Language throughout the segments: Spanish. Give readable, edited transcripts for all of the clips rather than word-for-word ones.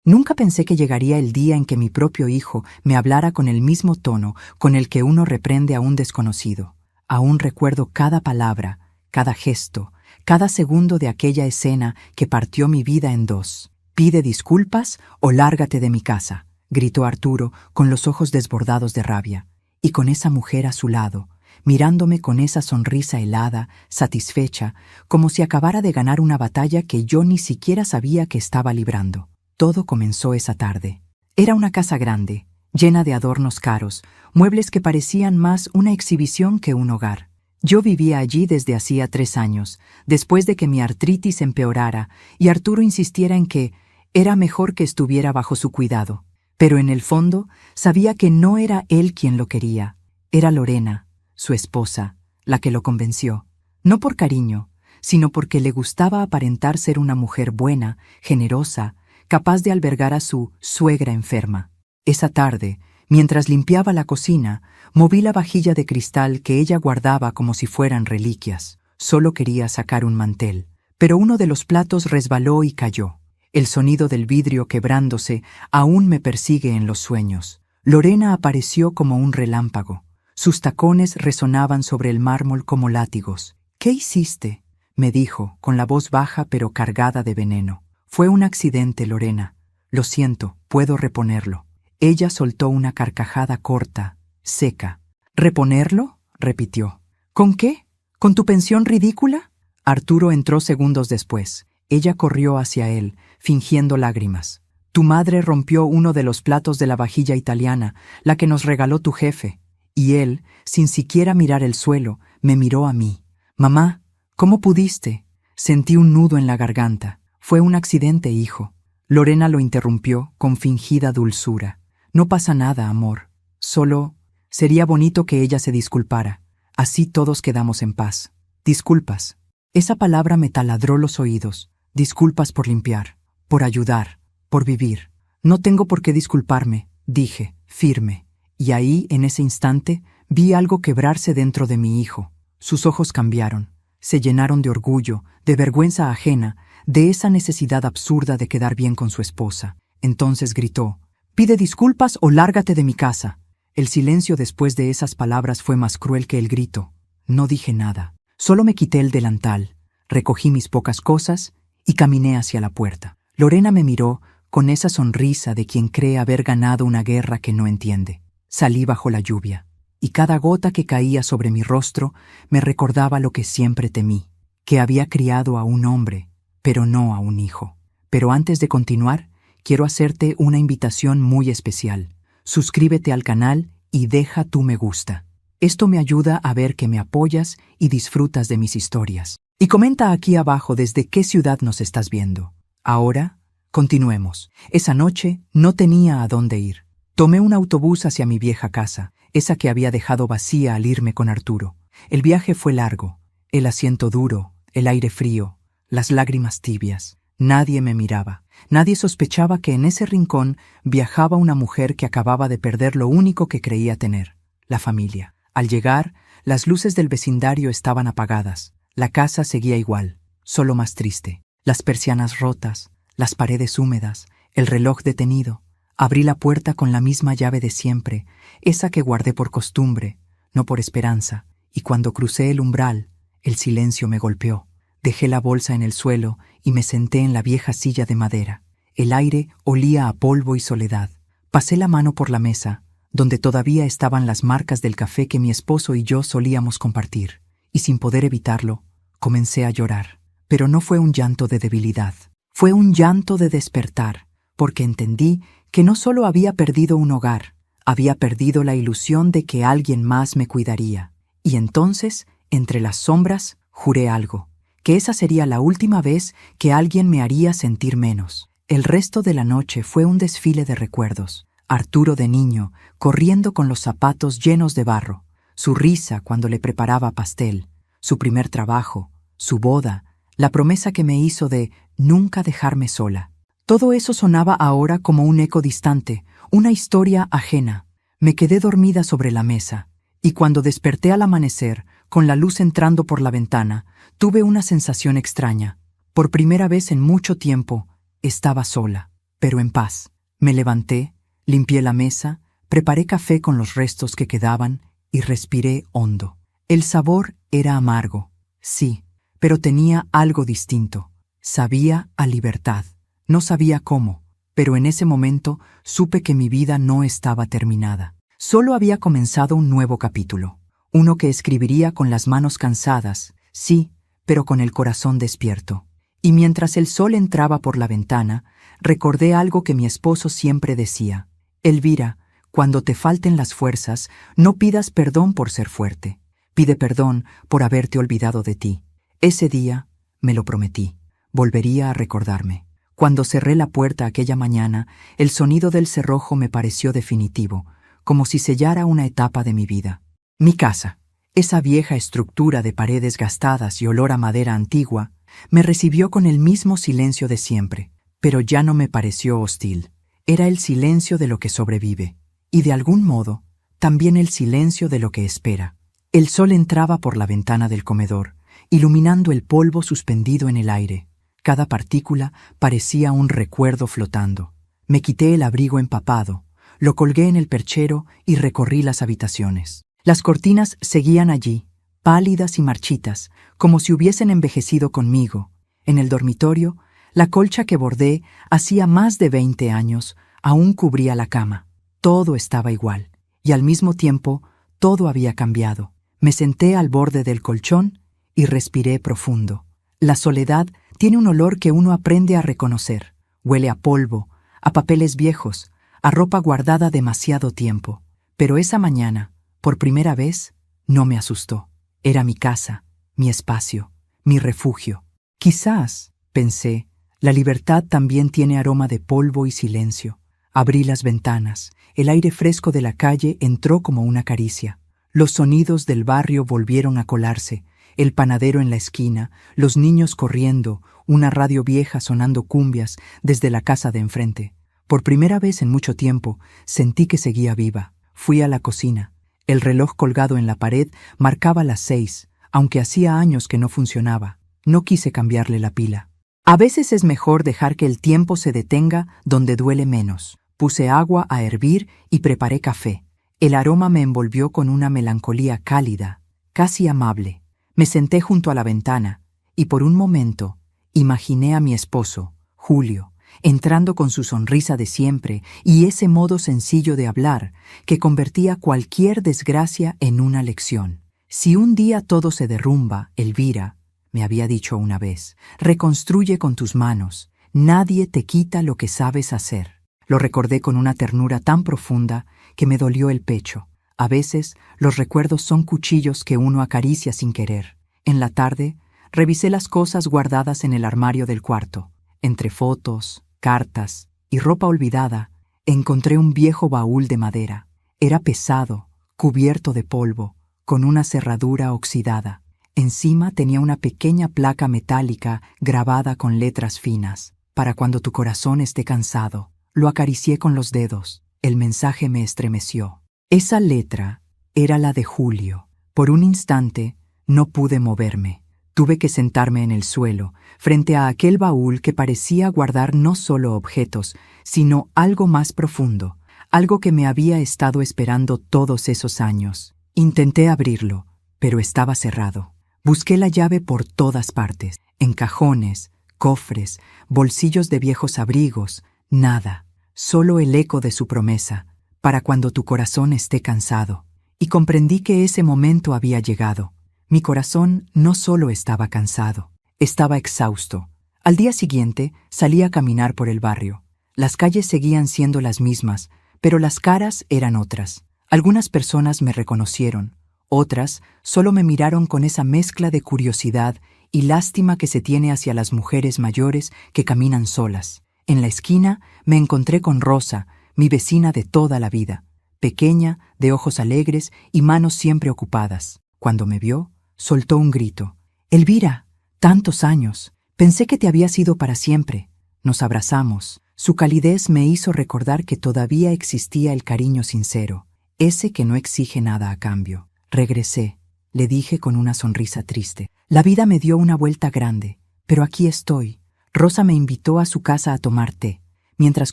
Nunca pensé que llegaría el día en que mi propio hijo me hablara con el mismo tono con el que uno reprende a un desconocido. Aún recuerdo cada palabra, cada gesto, cada segundo de aquella escena que partió mi vida en dos. «Pide disculpas o lárgate de mi casa», gritó Arturo con los ojos desbordados de rabia, y con esa mujer a su lado, mirándome con esa sonrisa helada, satisfecha, como si acabara de ganar una batalla que yo ni siquiera sabía que estaba librando. Todo comenzó esa tarde. Era una casa grande, llena de adornos caros, muebles que parecían más una exhibición que un hogar. Yo vivía allí desde hacía 3 años, después de que mi artritis empeorara y Arturo insistiera en que era mejor que estuviera bajo su cuidado. Pero en el fondo sabía que no era él quien lo quería, era Lorena, su esposa, la que lo convenció. No por cariño, sino porque le gustaba aparentar ser una mujer buena, generosa, capaz de albergar a su suegra enferma. Esa tarde, mientras limpiaba la cocina, moví la vajilla de cristal que ella guardaba como si fueran reliquias. Solo quería sacar un mantel, pero uno de los platos resbaló y cayó. El sonido del vidrio quebrándose aún me persigue en los sueños. Lorena apareció como un relámpago. Sus tacones resonaban sobre el mármol como látigos. «¿Qué hiciste?», me dijo, con la voz baja pero cargada de veneno. «Fue un accidente, Lorena. Lo siento, puedo reponerlo». Ella soltó una carcajada corta, seca. «¿Reponerlo?», repitió. «¿Con qué? ¿Con tu pensión ridícula?». Arturo entró segundos después. Ella corrió hacia él, fingiendo lágrimas. «Tu madre rompió uno de los platos de la vajilla italiana, la que nos regaló tu jefe». Y él, sin siquiera mirar el suelo, me miró a mí. «Mamá, ¿cómo pudiste?». Sentí un nudo en la garganta. «Fue un accidente, hijo». Lorena lo interrumpió con fingida dulzura. «No pasa nada, amor. Solo sería bonito que ella se disculpara. Así todos quedamos en paz». «Disculpas». Esa palabra me taladró los oídos. «Disculpas por limpiar, por ayudar, por vivir». «No tengo por qué disculparme», dije, firme. Y ahí, en ese instante, vi algo quebrarse dentro de mi hijo. Sus ojos cambiaron. Se llenaron de orgullo, de vergüenza ajena, de esa necesidad absurda de quedar bien con su esposa. Entonces gritó: «Pide disculpas o lárgate de mi casa». El silencio después de esas palabras fue más cruel que el grito. No dije nada. Solo me quité el delantal, recogí mis pocas cosas y caminé hacia la puerta. Lorena me miró con esa sonrisa de quien cree haber ganado una guerra que no entiende. Salí bajo la lluvia, y cada gota que caía sobre mi rostro me recordaba lo que siempre temí, que había criado a un hombre, pero no a un hijo. Pero antes de continuar, quiero hacerte una invitación muy especial. Suscríbete al canal y deja tu me gusta. Esto me ayuda a ver que me apoyas y disfrutas de mis historias. Y comenta aquí abajo desde qué ciudad nos estás viendo. Ahora, continuemos. Esa noche no tenía a dónde ir. Tomé un autobús hacia mi vieja casa, esa que había dejado vacía al irme con Arturo. El viaje fue largo, el asiento duro, el aire frío, las lágrimas tibias. Nadie me miraba. Nadie sospechaba que en ese rincón viajaba una mujer que acababa de perder lo único que creía tener, la familia. Al llegar, las luces del vecindario estaban apagadas. La casa seguía igual, solo más triste. Las persianas rotas, las paredes húmedas, el reloj detenido. Abrí la puerta con la misma llave de siempre, esa que guardé por costumbre, no por esperanza, y cuando crucé el umbral, el silencio me golpeó. Dejé la bolsa en el suelo y me senté en la vieja silla de madera. El aire olía a polvo y soledad. Pasé la mano por la mesa, donde todavía estaban las marcas del café que mi esposo y yo solíamos compartir, y sin poder evitarlo, comencé a llorar. Pero no fue un llanto de debilidad, fue un llanto de despertar, porque entendí que no solo había perdido un hogar, había perdido la ilusión de que alguien más me cuidaría. Y entonces, entre las sombras, juré algo, que esa sería la última vez que alguien me haría sentir menos. El resto de la noche fue un desfile de recuerdos. Arturo de niño, corriendo con los zapatos llenos de barro, su risa cuando le preparaba pastel, su primer trabajo, su boda, la promesa que me hizo de nunca dejarme sola. Todo eso sonaba ahora como un eco distante, una historia ajena. Me quedé dormida sobre la mesa, y cuando desperté al amanecer, con la luz entrando por la ventana, tuve una sensación extraña. Por primera vez en mucho tiempo, estaba sola. pero en paz. Me levanté, limpié la mesa, preparé café con los restos que quedaban y respiré hondo. El sabor era amargo, sí, pero tenía algo distinto. Sabía a libertad. No sabía cómo, pero en ese momento supe que mi vida no estaba terminada. Solo había comenzado un nuevo capítulo, uno que escribiría con las manos cansadas, sí, pero con el corazón despierto. Y mientras el sol entraba por la ventana, recordé algo que mi esposo siempre decía: Elvira, cuando te falten las fuerzas, no pidas perdón por ser fuerte. Pide perdón por haberte olvidado de ti. Ese día, me lo prometí, volvería a recordarme. Cuando cerré la puerta aquella mañana, el sonido del cerrojo me pareció definitivo, como si sellara una etapa de mi vida. Mi casa, esa vieja estructura de paredes gastadas y olor a madera antigua, me recibió con el mismo silencio de siempre, pero ya no me pareció hostil. Era el silencio de lo que sobrevive, y de algún modo, también el silencio de lo que espera. El sol entraba por la ventana del comedor, iluminando el polvo suspendido en el aire. Cada partícula parecía un recuerdo flotando. Me quité el abrigo empapado, lo colgué en el perchero y recorrí las habitaciones. Las cortinas seguían allí, pálidas y marchitas, como si hubiesen envejecido conmigo. En el dormitorio, la colcha que bordé hacía más de 20 años aún cubría la cama. Todo estaba igual, y al mismo tiempo todo había cambiado. Me senté al borde del colchón y respiré profundo. La soledad tiene un olor que uno aprende a reconocer. Huele a polvo, a papeles viejos, a ropa guardada demasiado tiempo. Pero esa mañana, por primera vez, no me asustó. Era mi casa, mi espacio, mi refugio. Quizás, pensé, la libertad también tiene aroma de polvo y silencio. Abrí las ventanas. El aire fresco de la calle entró como una caricia. Los sonidos del barrio volvieron a colarse. El panadero en la esquina, los niños corriendo, una radio vieja sonando cumbias desde la casa de enfrente. Por primera vez en mucho tiempo, sentí que seguía viva. Fui a la cocina. El reloj colgado en la pared marcaba las 6, aunque hacía años que no funcionaba. No quise cambiarle la pila. A veces es mejor dejar que el tiempo se detenga donde duele menos. Puse agua a hervir y preparé café. El aroma me envolvió con una melancolía cálida, casi amable. Me senté junto a la ventana y por un momento imaginé a mi esposo, Julio, entrando con su sonrisa de siempre y ese modo sencillo de hablar que convertía cualquier desgracia en una lección. Si un día todo se derrumba, Elvira, me había dicho una vez, reconstruye con tus manos. Nadie te quita lo que sabes hacer. Lo recordé con una ternura tan profunda que me dolió el pecho. A veces, los recuerdos son cuchillos que uno acaricia sin querer. En la tarde, revisé las cosas guardadas en el armario del cuarto. Entre fotos, cartas y ropa olvidada, encontré un viejo baúl de madera. Era pesado, cubierto de polvo, con una cerradura oxidada. Encima tenía una pequeña placa metálica grabada con letras finas. Para cuando tu corazón esté cansado. Lo acaricié con los dedos. El mensaje me estremeció. Esa letra era la de Julio. Por un instante no pude moverme. Tuve que sentarme en el suelo, frente a aquel baúl que parecía guardar no solo objetos, sino algo más profundo, algo que me había estado esperando todos esos años. Intenté abrirlo, pero estaba cerrado. Busqué la llave por todas partes, en cajones, cofres, bolsillos de viejos abrigos. Nada, solo el eco de su promesa, para cuando tu corazón esté cansado. Y comprendí que ese momento había llegado. Mi corazón no solo estaba cansado, estaba exhausto. Al día siguiente salí a caminar por el barrio. Las calles seguían siendo las mismas, pero las caras eran otras. Algunas personas me reconocieron, otras solo me miraron con esa mezcla de curiosidad y lástima que se tiene hacia las mujeres mayores que caminan solas. En la esquina me encontré con Rosa, mi vecina de toda la vida, pequeña, de ojos alegres y manos siempre ocupadas. Cuando me vio, soltó un grito. «Elvira, tantos años. Pensé que te habías ido para siempre». Nos abrazamos. Su calidez me hizo recordar que todavía existía el cariño sincero, ese que no exige nada a cambio. Regresé, le dije con una sonrisa triste. La vida me dio una vuelta grande, pero aquí estoy. Rosa me invitó a su casa a tomar té. Mientras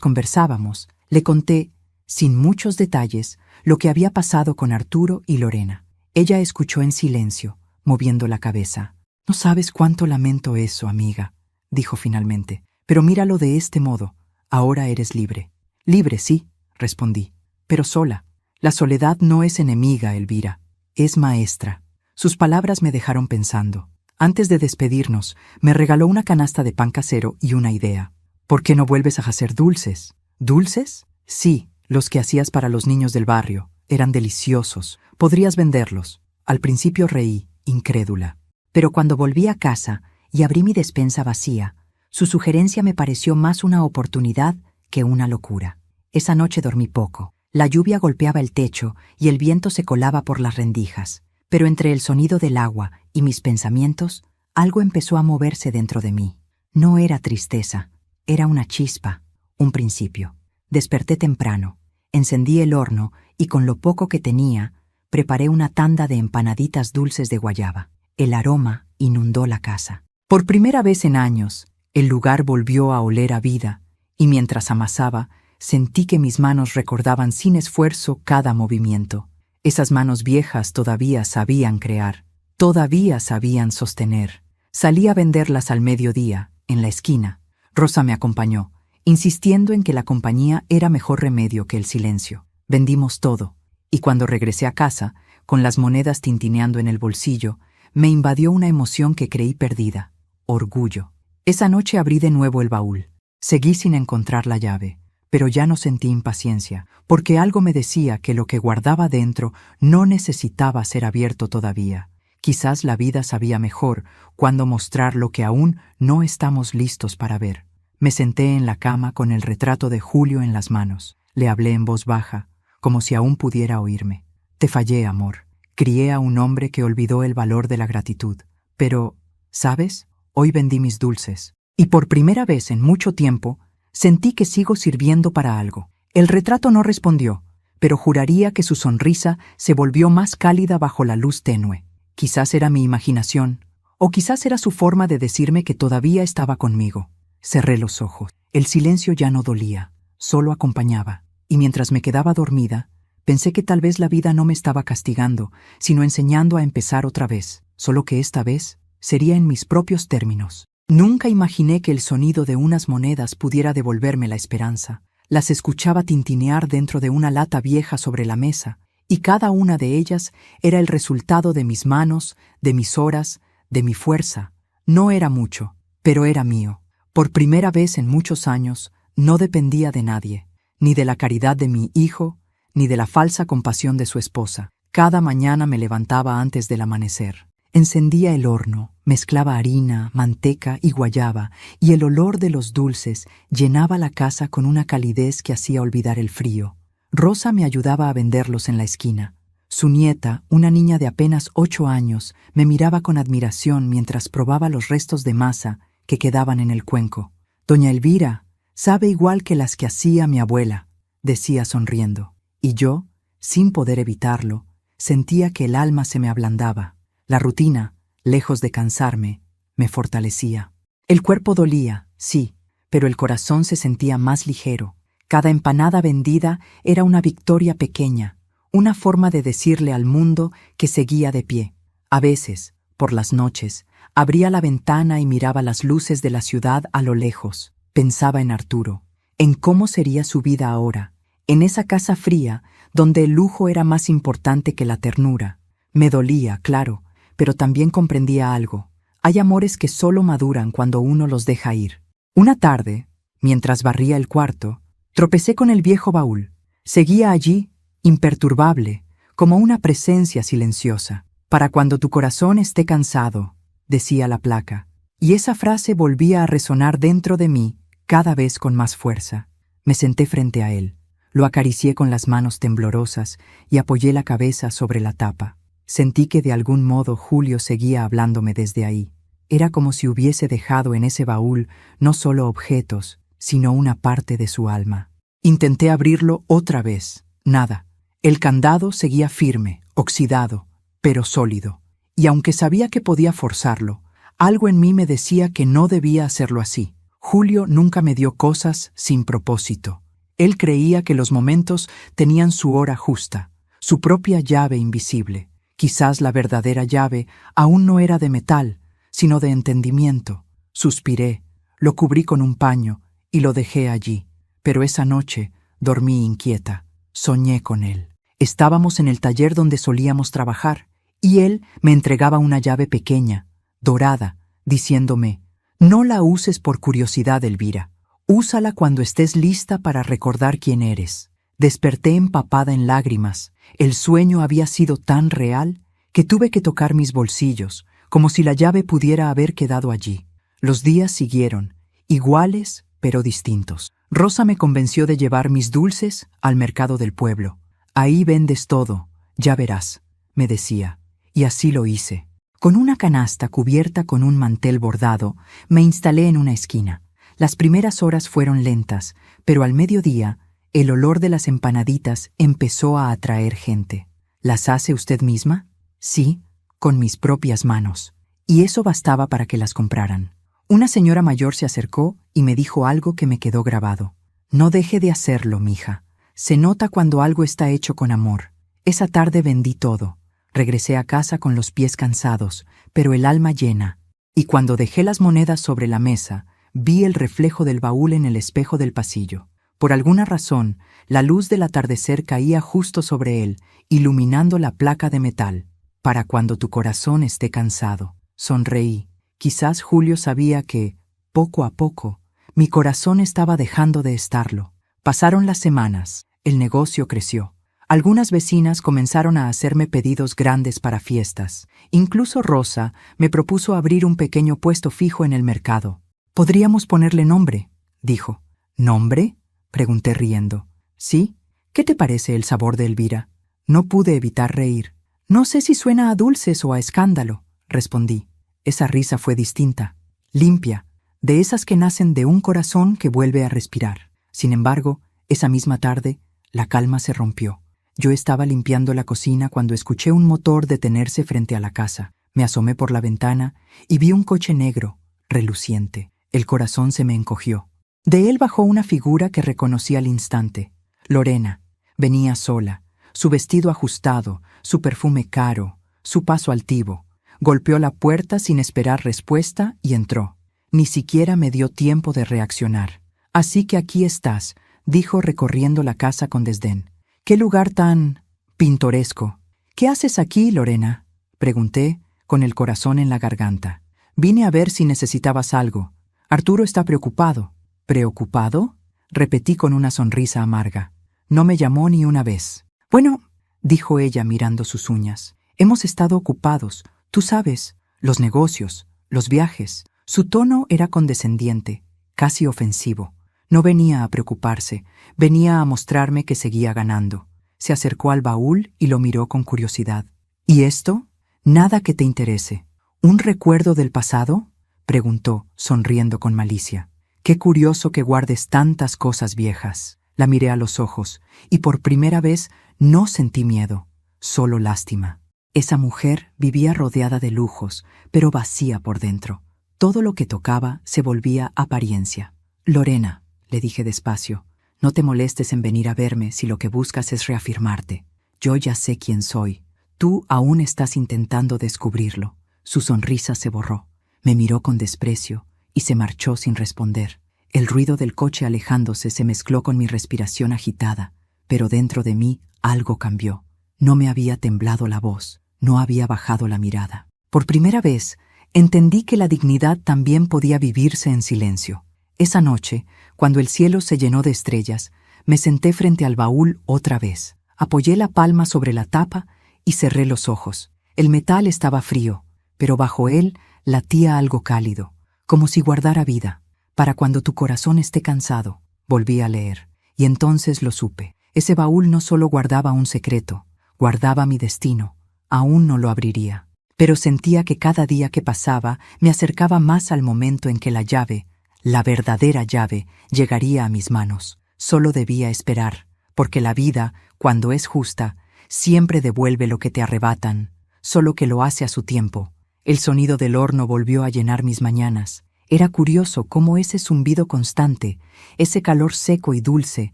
conversábamos, le conté, sin muchos detalles, lo que había pasado con Arturo y Lorena. Ella escuchó en silencio, moviendo la cabeza. «No sabes cuánto lamento eso, amiga», dijo finalmente. «Pero míralo de este modo. Ahora eres libre». «Libre, sí», respondí, «pero sola. La soledad no es enemiga, Elvira. Es maestra». Sus palabras me dejaron pensando. Antes de despedirnos, me regaló una canasta de pan casero y una idea. «¿Por qué no vuelves a hacer dulces?» «¿Dulces?» «Sí, los que hacías para los niños del barrio. Eran deliciosos. Podrías venderlos». Al principio reí, incrédula. Pero cuando volví a casa y abrí mi despensa vacía, su sugerencia me pareció más una oportunidad que una locura. Esa noche dormí poco. La lluvia golpeaba el techo y el viento se colaba por las rendijas. Pero entre el sonido del agua y mis pensamientos, algo empezó a moverse dentro de mí. No era tristeza, era una chispa, un principio. Desperté temprano, encendí el horno y con lo poco que tenía, preparé una tanda de empanaditas dulces de guayaba. El aroma inundó la casa. Por primera vez en años, el lugar volvió a oler a vida, y mientras amasaba, sentí que mis manos recordaban sin esfuerzo cada movimiento. Esas manos viejas todavía sabían crear, todavía sabían sostener. Salí a venderlas al mediodía, en la esquina. Rosa me acompañó, insistiendo en que la compañía era mejor remedio que el silencio. Vendimos todo, y cuando regresé a casa, con las monedas tintineando en el bolsillo, me invadió una emoción que creí perdida, orgullo. Esa noche abrí de nuevo el baúl. Seguí sin encontrar la llave, pero ya no sentí impaciencia, porque algo me decía que lo que guardaba dentro no necesitaba ser abierto todavía. Quizás la vida sabía mejor cuándo mostrar lo que aún no estamos listos para ver. Me senté en la cama con el retrato de Julio en las manos. Le hablé en voz baja, como si aún pudiera oírme. «Te fallé, amor. Crié a un hombre que olvidó el valor de la gratitud. Pero, ¿sabes? Hoy vendí mis dulces. Y por primera vez en mucho tiempo, sentí que sigo sirviendo para algo». El retrato no respondió, pero juraría que su sonrisa se volvió más cálida bajo la luz tenue. Quizás era mi imaginación, o quizás era su forma de decirme que todavía estaba conmigo. Cerré los ojos. El silencio ya no dolía, solo acompañaba. Y mientras me quedaba dormida, pensé que tal vez la vida no me estaba castigando, sino enseñando a empezar otra vez, solo que esta vez sería en mis propios términos. Nunca imaginé que el sonido de unas monedas pudiera devolverme la esperanza. Las escuchaba tintinear dentro de una lata vieja sobre la mesa, y cada una de ellas era el resultado de mis manos, de mis horas, de mi fuerza. No era mucho, pero era mío. Por primera vez en muchos años, no dependía de nadie, ni de la caridad de mi hijo, ni de la falsa compasión de su esposa. Cada mañana me levantaba antes del amanecer. Encendía el horno, mezclaba harina, manteca y guayaba, y el olor de los dulces llenaba la casa con una calidez que hacía olvidar el frío. Rosa me ayudaba a venderlos en la esquina. Su nieta, una niña de apenas 8 años, me miraba con admiración mientras probaba los restos de masa que quedaban en el cuenco. «Doña Elvira sabe igual que las que hacía mi abuela», decía sonriendo. Y yo, sin poder evitarlo, sentía que el alma se me ablandaba. La rutina, lejos de cansarme, me fortalecía. El cuerpo dolía, sí, pero el corazón se sentía más ligero. Cada empanada vendida era una victoria pequeña, una forma de decirle al mundo que seguía de pie. A veces, por las noches, abría la ventana y miraba las luces de la ciudad a lo lejos. Pensaba en Arturo, en cómo sería su vida ahora, en esa casa fría donde el lujo era más importante que la ternura. Me dolía, claro, pero también comprendía algo. Hay amores que solo maduran cuando uno los deja ir. Una tarde, mientras barría el cuarto, tropecé con el viejo baúl. Seguía allí, imperturbable, como una presencia silenciosa. «Para cuando tu corazón esté cansado», decía la placa, y esa frase volvía a resonar dentro de mí cada vez con más fuerza. Me senté frente a él, lo acaricié con las manos temblorosas y apoyé la cabeza sobre la tapa. Sentí que de algún modo Julio seguía hablándome desde ahí. Era como si hubiese dejado en ese baúl no solo objetos, sino una parte de su alma. Intenté abrirlo otra vez. Nada. El candado seguía firme, oxidado, pero sólido. Y aunque sabía que podía forzarlo, algo en mí me decía que no debía hacerlo así. Julio nunca me dio cosas sin propósito. Él creía que los momentos tenían su hora justa, su propia llave invisible. Quizás la verdadera llave aún no era de metal, sino de entendimiento. Suspiré, lo cubrí con un paño y lo dejé allí. Pero esa noche dormí inquieta. Soñé con él. Estábamos en el taller donde solíamos trabajar, y él me entregaba una llave pequeña, dorada, diciéndome: «No la uses por curiosidad, Elvira. Úsala cuando estés lista para recordar quién eres». Desperté empapada en lágrimas. El sueño había sido tan real que tuve que tocar mis bolsillos, como si la llave pudiera haber quedado allí. Los días siguieron, iguales pero distintos. Rosa me convenció de llevar mis dulces al mercado del pueblo. «Ahí vendes todo, ya verás», me decía, y así lo hice. Con una canasta cubierta con un mantel bordado, me instalé en una esquina. Las primeras horas fueron lentas, pero al mediodía, el olor de las empanaditas empezó a atraer gente. «¿Las hace usted misma?» «Sí, con mis propias manos». Y eso bastaba para que las compraran. Una señora mayor se acercó y me dijo algo que me quedó grabado. «No deje de hacerlo, mija. Se nota cuando algo está hecho con amor». Esa tarde vendí todo. Regresé a casa con los pies cansados, pero el alma llena. Y cuando dejé las monedas sobre la mesa, vi el reflejo del baúl en el espejo del pasillo. Por alguna razón, la luz del atardecer caía justo sobre él, iluminando la placa de metal. «Para cuando tu corazón esté cansado». Sonreí. Quizás Julio sabía que, poco a poco, mi corazón estaba dejando de estarlo. Pasaron las semanas. El negocio creció. Algunas vecinas comenzaron a hacerme pedidos grandes para fiestas. Incluso Rosa me propuso abrir un pequeño puesto fijo en el mercado. «Podríamos ponerle nombre», dijo. «¿Nombre?», pregunté riendo. «Sí. ¿Qué te parece el sabor de Elvira?». No pude evitar reír. «No sé si suena a dulces o a escándalo», respondí. Esa risa fue distinta, limpia, de esas que nacen de un corazón que vuelve a respirar. Sin embargo, esa misma tarde, la calma se rompió. Yo estaba limpiando la cocina cuando escuché un motor detenerse frente a la casa. Me asomé por la ventana y vi un coche negro, reluciente. El corazón se me encogió. De él bajó una figura que reconocí al instante. Lorena. Venía sola, su vestido ajustado, su perfume caro, su paso altivo. Golpeó la puerta sin esperar respuesta y entró. Ni siquiera me dio tiempo de reaccionar. «Así que aquí estás», dijo recorriendo la casa con desdén. «Qué lugar tan pintoresco». «¿Qué haces aquí, Lorena?», pregunté, con el corazón en la garganta. «Vine a ver si necesitabas algo. Arturo está preocupado». «¿Preocupado?», repetí con una sonrisa amarga. No me llamó ni una vez. «Bueno», dijo ella mirando sus uñas, «hemos estado ocupados. Tú sabes, los negocios, los viajes». Su tono era condescendiente, casi ofensivo. No venía a preocuparse, venía a mostrarme que seguía ganando. Se acercó al baúl y lo miró con curiosidad. «¿Y esto?». «Nada que te interese». «¿Un recuerdo del pasado?», preguntó, sonriendo con malicia. «Qué curioso que guardes tantas cosas viejas». La miré a los ojos, y por primera vez no sentí miedo, solo lástima. Esa mujer vivía rodeada de lujos, pero vacía por dentro. Todo lo que tocaba se volvía apariencia. «Lorena», le dije despacio, «no te molestes en venir a verme si lo que buscas es reafirmarte. Yo ya sé quién soy. Tú aún estás intentando descubrirlo». Su sonrisa se borró. Me miró con desprecio y se marchó sin responder. El ruido del coche alejándose se mezcló con mi respiración agitada, pero dentro de mí algo cambió. No me había temblado la voz, no había bajado la mirada. Por primera vez, entendí que la dignidad también podía vivirse en silencio. Esa noche, cuando el cielo se llenó de estrellas, me senté frente al baúl otra vez. Apoyé la palma sobre la tapa y cerré los ojos. El metal estaba frío, pero bajo él latía algo cálido, como si guardara vida. «Para cuando tu corazón esté cansado», volví a leer, y entonces lo supe. Ese baúl no solo guardaba un secreto, guardaba mi destino. Aún no lo abriría, pero sentía que cada día que pasaba me acercaba más al momento en que la llave, la verdadera llave, llegaría a mis manos. Solo debía esperar, porque la vida, cuando es justa, siempre devuelve lo que te arrebatan, solo que lo hace a su tiempo. El sonido del horno volvió a llenar mis mañanas. Era curioso cómo ese zumbido constante, ese calor seco y dulce,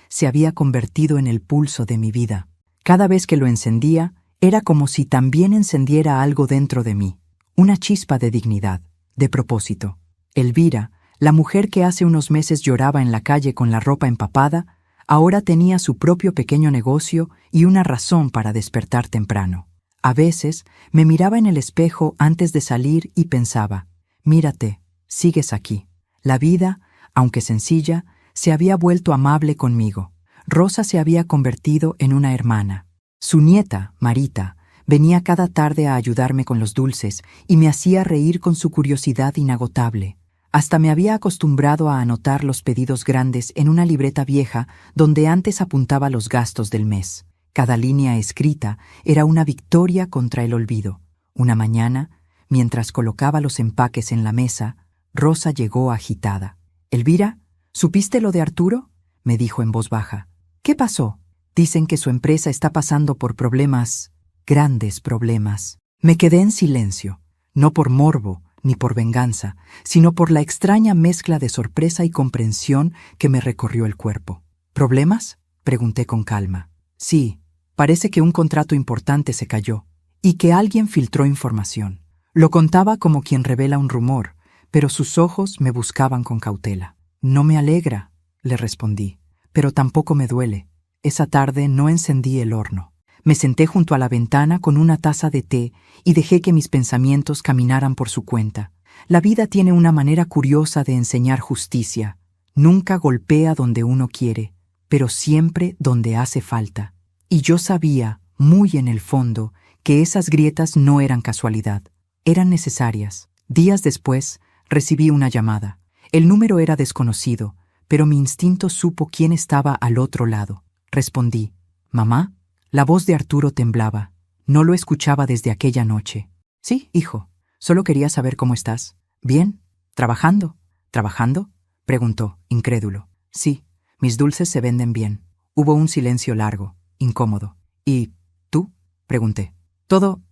se había convertido en el pulso de mi vida. Cada vez que lo encendía, era como si también encendiera algo dentro de mí, una chispa de dignidad, de propósito. Elvira, la mujer que hace unos meses lloraba en la calle con la ropa empapada, ahora tenía su propio pequeño negocio y una razón para despertar temprano. A veces me miraba en el espejo antes de salir y pensaba, mírate, sigues aquí. La vida, aunque sencilla, se había vuelto amable conmigo. Rosa se había convertido en una hermana. Su nieta, Marita, venía cada tarde a ayudarme con los dulces y me hacía reír con su curiosidad inagotable. Hasta me había acostumbrado a anotar los pedidos grandes en una libreta vieja donde antes apuntaba los gastos del mes. Cada línea escrita era una victoria contra el olvido. Una mañana, mientras colocaba los empaques en la mesa, Rosa llegó agitada. «Elvira, ¿supiste lo de Arturo?», me dijo en voz baja. «¿Qué pasó?». «Dicen que su empresa está pasando por problemas, grandes problemas». Me quedé en silencio, no por morbo ni por venganza, sino por la extraña mezcla de sorpresa y comprensión que me recorrió el cuerpo. «¿Problemas?», pregunté con calma. «Sí, parece que un contrato importante se cayó y que alguien filtró información». Lo contaba como quien revela un rumor, pero sus ojos me buscaban con cautela. «No me alegra», le respondí, «pero tampoco me duele». Esa tarde no encendí el horno. Me senté junto a la ventana con una taza de té y dejé que mis pensamientos caminaran por su cuenta. La vida tiene una manera curiosa de enseñar justicia. Nunca golpea donde uno quiere, pero siempre donde hace falta. Y yo sabía, muy en el fondo, que esas grietas no eran casualidad. Eran necesarias. Días después, recibí una llamada. El número era desconocido, pero mi instinto supo quién estaba al otro lado. Respondí. «¿Mamá?». La voz de Arturo temblaba. No lo escuchaba desde aquella noche. «Sí, hijo. Solo quería saber cómo estás». «Bien. ¿Trabajando?». «¿Trabajando?», preguntó, incrédulo. «Sí, mis dulces se venden bien». Hubo un silencio largo, incómodo. «¿Y tú?», pregunté. Todo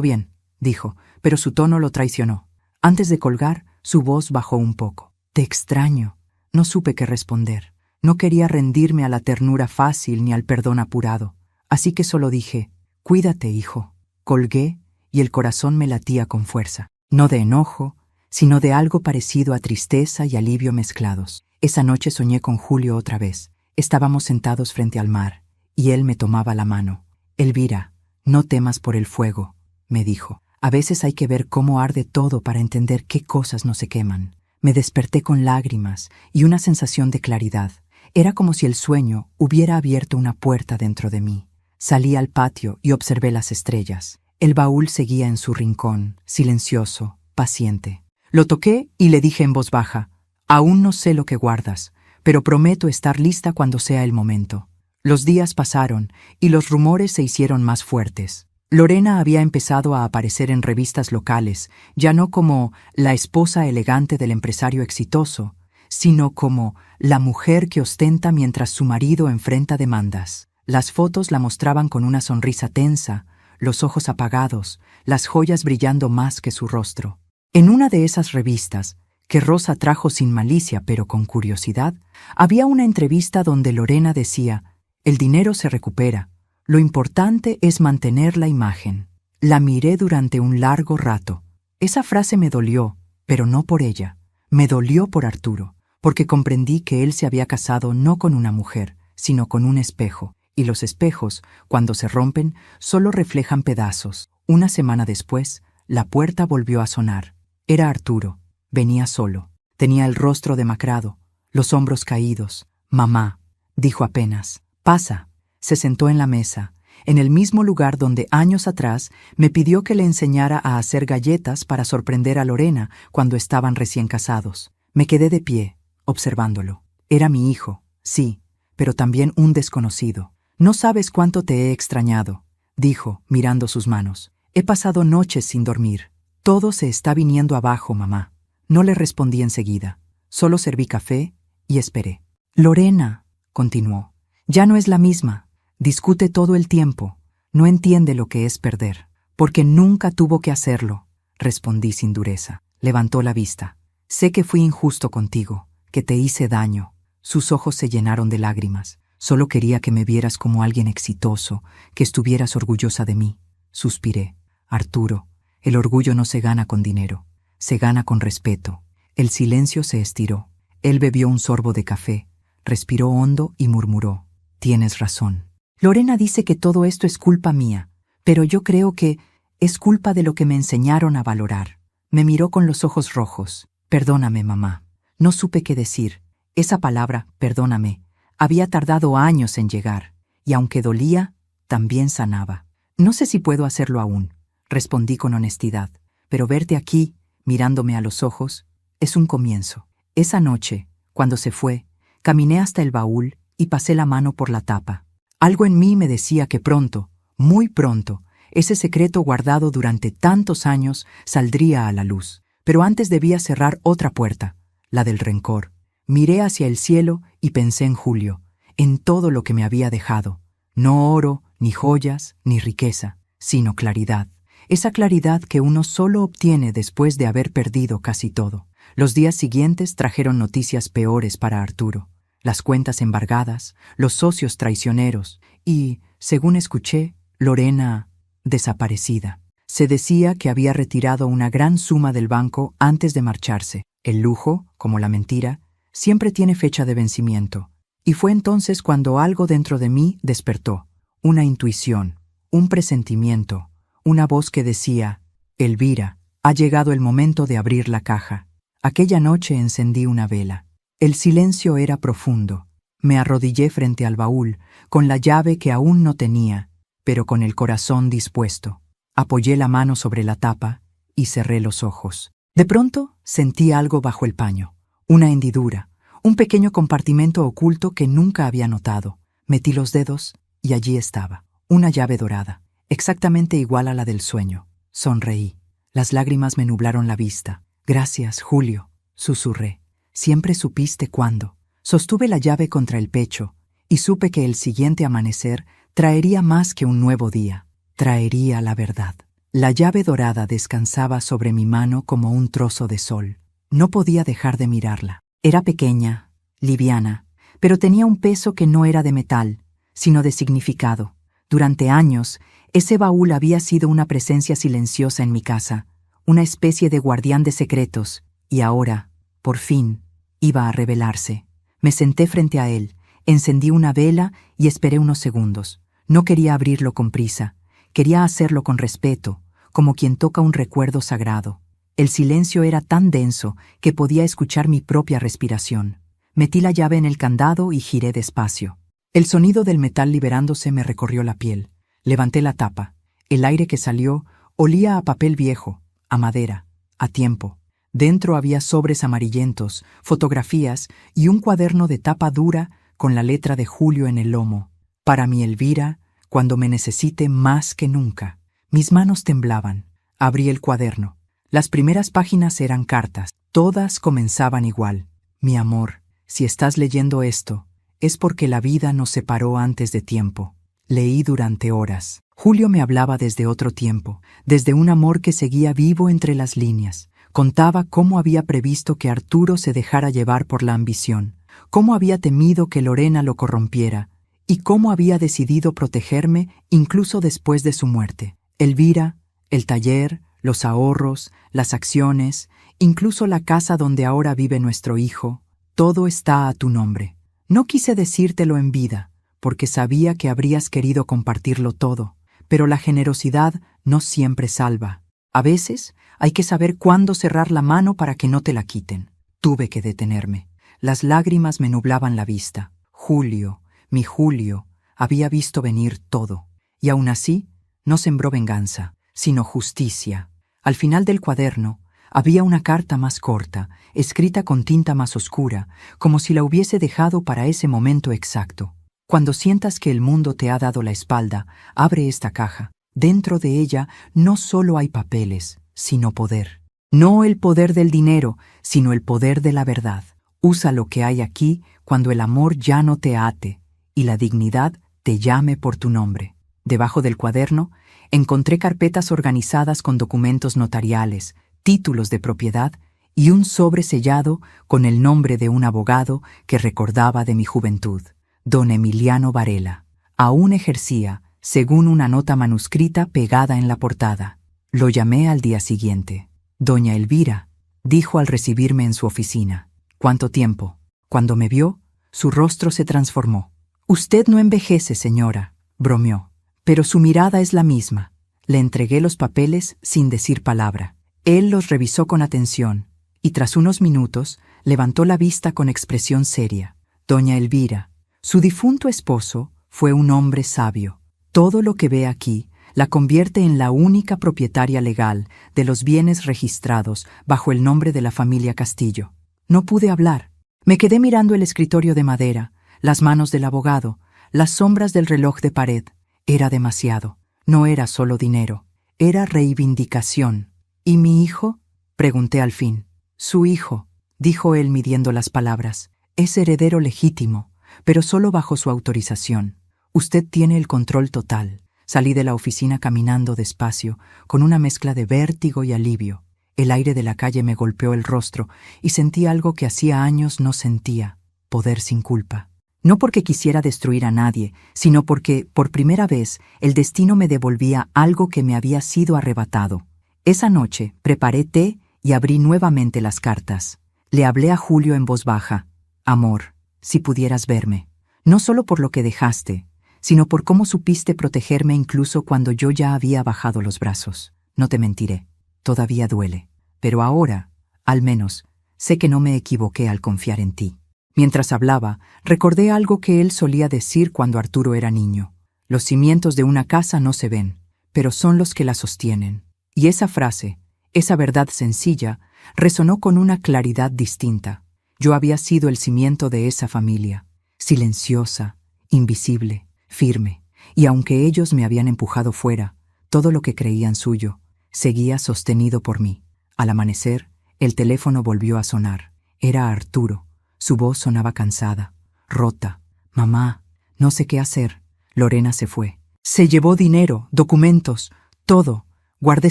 bien», dijo, pero su tono lo traicionó. Antes de colgar, su voz bajó un poco. «Te extraño». No supe qué responder. No quería rendirme a la ternura fácil ni al perdón apurado. Así que solo dije, «Cuídate, hijo». Colgué y el corazón me latía con fuerza. No de enojo, sino de algo parecido a tristeza y alivio mezclados. Esa noche soñé con Julio otra vez. Estábamos sentados frente al mar, y él me tomaba la mano. «Elvira, no temas por el fuego», me dijo. «A veces hay que ver cómo arde todo para entender qué cosas no se queman». Me desperté con lágrimas y una sensación de claridad. Era como si el sueño hubiera abierto una puerta dentro de mí. Salí al patio y observé las estrellas. El baúl seguía en su rincón, silencioso, paciente. Lo toqué y le dije en voz baja, «Aún no sé lo que guardas, pero prometo estar lista cuando sea el momento». Los días pasaron y los rumores se hicieron más fuertes. Lorena había empezado a aparecer en revistas locales, ya no como la esposa elegante del empresario exitoso, sino como la mujer que ostenta mientras su marido enfrenta demandas. Las fotos la mostraban con una sonrisa tensa, los ojos apagados, las joyas brillando más que su rostro. En una de esas revistas, que Rosa trajo sin malicia pero con curiosidad, había una entrevista donde Lorena decía, «El dinero se recupera. Lo importante es mantener la imagen». La miré durante un largo rato. Esa frase me dolió, pero no por ella. Me dolió por Arturo, porque comprendí que él se había casado no con una mujer, sino con un espejo, y los espejos, cuando se rompen, solo reflejan pedazos. Una semana después, la puerta volvió a sonar. Era Arturo. Venía solo. Tenía el rostro demacrado, los hombros caídos. «Mamá», dijo apenas. «Pasa». Se sentó en la mesa, en el mismo lugar donde años atrás me pidió que le enseñara a hacer galletas para sorprender a Lorena cuando estaban recién casados. Me quedé de pie, observándolo. Era mi hijo, sí, pero también un desconocido. «No sabes cuánto te he extrañado», dijo, mirando sus manos. «He pasado noches sin dormir. Todo se está viniendo abajo, mamá». No le respondí enseguida. Solo serví café y esperé. «Lorena», continuó, «ya no es la misma. Discute todo el tiempo. No entiende lo que es perder». «Porque nunca tuvo que hacerlo», respondí sin dureza. Levantó la vista. Sé que fui injusto contigo, que te hice daño. Sus ojos se llenaron de lágrimas. Solo quería que me vieras como alguien exitoso, que estuvieras orgullosa de mí. Suspiré. Arturo, el orgullo no se gana con dinero, se gana con respeto. El silencio se estiró. Él bebió un sorbo de café, respiró hondo y murmuró: tienes razón. Lorena dice que todo esto es culpa mía, pero yo creo que es culpa de lo que me enseñaron a valorar. Me miró con los ojos rojos. Perdóname, mamá. No supe qué decir. Esa palabra, perdóname, había tardado años en llegar, y aunque dolía, también sanaba. No sé si puedo hacerlo aún, respondí con honestidad, pero verte aquí, mirándome a los ojos, es un comienzo. Esa noche, cuando se fue, caminé hasta el baúl y pasé la mano por la tapa. Algo en mí me decía que pronto, muy pronto, ese secreto guardado durante tantos años saldría a la luz. Pero antes debía cerrar otra puerta, la del rencor. Miré hacia el cielo y pensé en Julio, en todo lo que me había dejado. No oro, ni joyas, ni riqueza, sino claridad. Esa claridad que uno solo obtiene después de haber perdido casi todo. Los días siguientes trajeron noticias peores para Arturo. Las cuentas embargadas, los socios traicioneros y, según escuché, Lorena desaparecida. Se decía que había retirado una gran suma del banco antes de marcharse. El lujo, como la mentira, siempre tiene fecha de vencimiento. Y fue entonces cuando algo dentro de mí despertó. Una intuición, un presentimiento, una voz que decía: Elvira, ha llegado el momento de abrir la caja. Aquella noche encendí una vela. El silencio era profundo. Me arrodillé frente al baúl, con la llave que aún no tenía, pero con el corazón dispuesto. Apoyé la mano sobre la tapa y cerré los ojos. De pronto sentí algo bajo el paño, una hendidura, un pequeño compartimento oculto que nunca había notado. Metí los dedos y allí estaba, una llave dorada, exactamente igual a la del sueño. Sonreí. Las lágrimas me nublaron la vista. Gracias, Julio, susurré. Siempre supiste cuándo. Sostuve la llave contra el pecho y supe que el siguiente amanecer traería más que un nuevo día. Traería la verdad. La llave dorada descansaba sobre mi mano como un trozo de sol. No podía dejar de mirarla. Era pequeña, liviana, pero tenía un peso que no era de metal, sino de significado. Durante años, ese baúl había sido una presencia silenciosa en mi casa, una especie de guardián de secretos, y ahora, por fin, iba a revelarse. Me senté frente a él, encendí una vela y esperé unos segundos. No quería abrirlo con prisa. Quería hacerlo con respeto, como quien toca un recuerdo sagrado. El silencio era tan denso que podía escuchar mi propia respiración. Metí la llave en el candado y giré despacio. El sonido del metal liberándose me recorrió la piel. Levanté la tapa. El aire que salió olía a papel viejo, a madera, a tiempo. Dentro había sobres amarillentos, fotografías y un cuaderno de tapa dura con la letra de Julio en el lomo. Para mi Elvira, cuando me necesite más que nunca. Mis manos temblaban. Abrí el cuaderno. Las primeras páginas eran cartas. Todas comenzaban igual. Mi amor, si estás leyendo esto, es porque la vida nos separó antes de tiempo. Leí durante horas. Julio me hablaba desde otro tiempo, desde un amor que seguía vivo entre las líneas. Contaba cómo había previsto que Arturo se dejara llevar por la ambición, cómo había temido que Lorena lo corrompiera, y cómo había decidido protegerme incluso después de su muerte. Elvira, el taller, los ahorros, las acciones, incluso la casa donde ahora vive nuestro hijo, todo está a tu nombre. No quise decírtelo en vida, porque sabía que habrías querido compartirlo todo, pero la generosidad no siempre salva. A veces hay que saber cuándo cerrar la mano para que no te la quiten. Tuve que detenerme. Las lágrimas me nublaban la vista. Julio, mi Julio, había visto venir todo, y aún así no sembró venganza, sino justicia. Al final del cuaderno había una carta más corta, escrita con tinta más oscura, como si la hubiese dejado para ese momento exacto. Cuando sientas que el mundo te ha dado la espalda, abre esta caja. Dentro de ella no solo hay papeles, sino poder. No el poder del dinero, sino el poder de la verdad. Usa lo que hay aquí cuando el amor ya no te ate y la dignidad te llame por tu nombre. Debajo del cuaderno encontré carpetas organizadas con documentos notariales, títulos de propiedad y un sobre sellado con el nombre de un abogado que recordaba de mi juventud, don Emiliano Varela. Aún ejercía, según una nota manuscrita pegada en la portada. Lo llamé al día siguiente. Doña Elvira, dijo al recibirme en su oficina. ¿Cuánto tiempo? Cuando me vio, su rostro se transformó. Usted no envejece, señora, bromeó, pero su mirada es la misma. Le entregué los papeles sin decir palabra. Él los revisó con atención, y tras unos minutos levantó la vista con expresión seria. Doña Elvira, su difunto esposo fue un hombre sabio. Todo lo que ve aquí la convierte en la única propietaria legal de los bienes registrados bajo el nombre de la familia Castillo. No pude hablar. Me quedé mirando el escritorio de madera, las manos del abogado, las sombras del reloj de pared. Era demasiado. No era solo dinero, era reivindicación. ¿Y mi hijo? Pregunté al fin. Su hijo, dijo él midiendo las palabras, es heredero legítimo, pero solo bajo su autorización. Usted tiene el control total. Salí de la oficina caminando despacio, con una mezcla de vértigo y alivio. El aire de la calle me golpeó el rostro y sentí algo que hacía años no sentía: poder sin culpa. No porque quisiera destruir a nadie, sino porque, por primera vez, el destino me devolvía algo que me había sido arrebatado. Esa noche preparé té y abrí nuevamente las cartas. Le hablé a Julio en voz baja. Amor, si pudieras verme, no solo por lo que dejaste, sino por cómo supiste protegerme incluso cuando yo ya había bajado los brazos. No te mentiré, todavía duele, pero ahora, al menos, sé que no me equivoqué al confiar en ti. Mientras hablaba, recordé algo que él solía decir cuando Arturo era niño. Los cimientos de una casa no se ven, pero son los que la sostienen. Y esa frase, esa verdad sencilla, resonó con una claridad distinta. Yo había sido el cimiento de esa familia, silenciosa, invisible, firme, y aunque ellos me habían empujado fuera, todo lo que creían suyo seguía sostenido por mí. Al amanecer, el teléfono volvió a sonar. Era Arturo. Su voz sonaba cansada, rota. Mamá, no sé qué hacer. Lorena se fue. Se llevó dinero, documentos, todo. Guardé